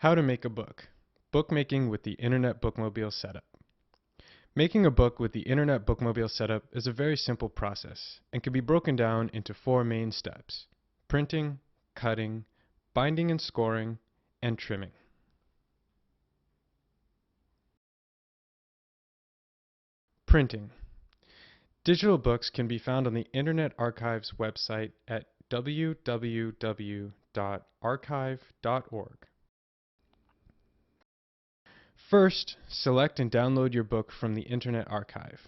How to make a book. Bookmaking with the Internet Bookmobile setup. Making a book with the Internet Bookmobile setup is a very simple process and can be broken down into 4 main steps: printing, cutting, binding and scoring, and trimming. Printing. Digital books can be found on the Internet Archive's website at www.archive.org. First, select and download your book from the Internet Archive.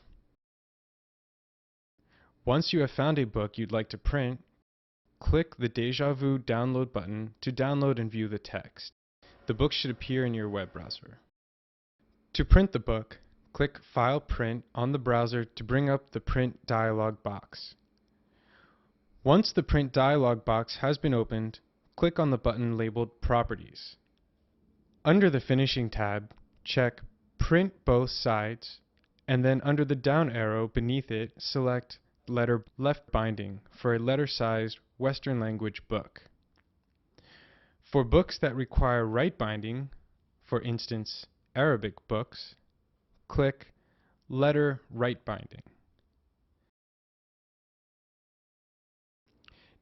Once you have found a book you'd like to print, click the Deja Vu download button to download and view the text. The book should appear in your web browser. To print the book, click File Print on the browser to bring up the Print dialog box. Once the Print dialog box has been opened, click on the button labeled Properties. Under the Finishing tab, check Print Both Sides, and then under the down arrow beneath it, select Letter Left Binding for a letter-sized Western language book. For books that require right binding, for instance, Arabic books, click Letter Right Binding.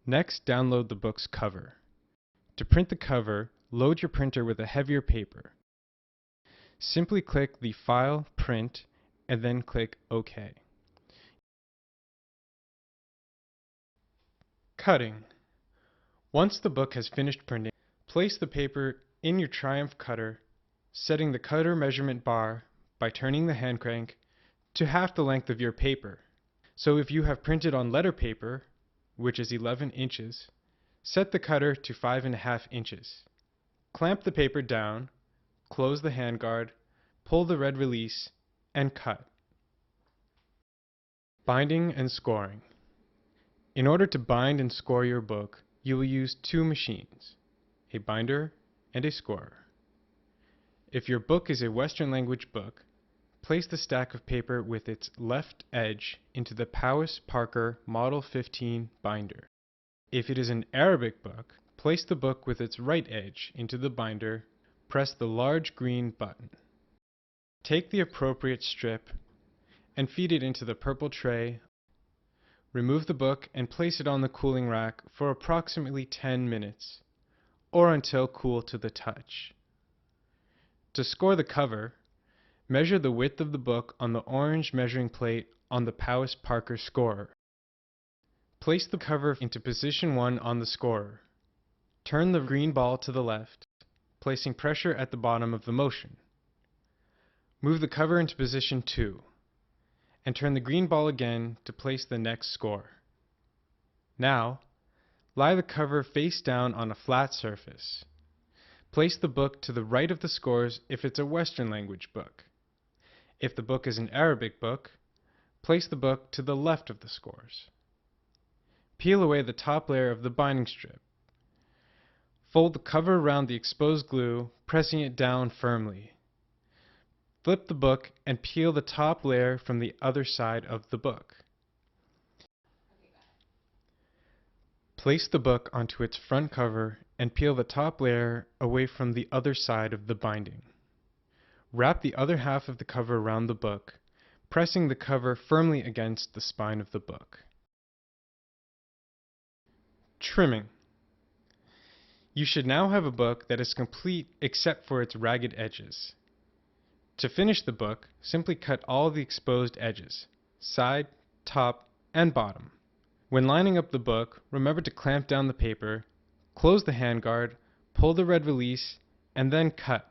Next, download the book's cover. To print the cover, load your printer with a heavier paper. Simply click the File, Print, and then click OK. Cutting. Once the book has finished printing, place the paper in your Triumph cutter, setting the cutter measurement bar by turning the hand crank to half the length of your paper. So if you have printed on letter paper, which is 11 inches, set the cutter to 5.5 inches. Clamp the paper down, close the handguard, pull the red release, and cut. Binding and scoring. In order to bind and score your book, you will use 2 machines, a binder and a scorer. If your book is a Western language book, place the stack of paper with its left edge into the Powis Parker Model 15 binder. If it is an Arabic book, place the book with its right edge into the binder, press the large green button. Take the appropriate strip and feed it into the purple tray. Remove the book and place it on the cooling rack for approximately 10 minutes, or until cool to the touch. To score the cover, measure the width of the book on the orange measuring plate on the Powis Parker scorer. Place the cover into position 1 on the scorer. Turn the green ball to the left, placing pressure at the bottom of the motion. Move the cover into position 2, and turn the green ball again to place the next score. Now, lie the cover face down on a flat surface. Place the book to the right of the scores if it's a Western language book. If the book is an Arabic book, place the book to the left of the scores. Peel away the top layer of the binding strip. Fold the cover around the exposed glue, pressing it down firmly. Flip the book and peel the top layer from the other side of the book. Place the book onto its front cover and peel the top layer away from the other side of the binding. Wrap the other half of the cover around the book, pressing the cover firmly against the spine of the book. Trimming. You should now have a book that is complete except for its ragged edges. To finish the book, simply cut all the exposed edges, side, top, and bottom. When lining up the book, remember to clamp down the paper, close the handguard, pull the red release, and then cut.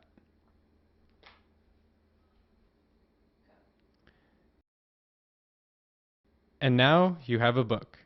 And now you have a book.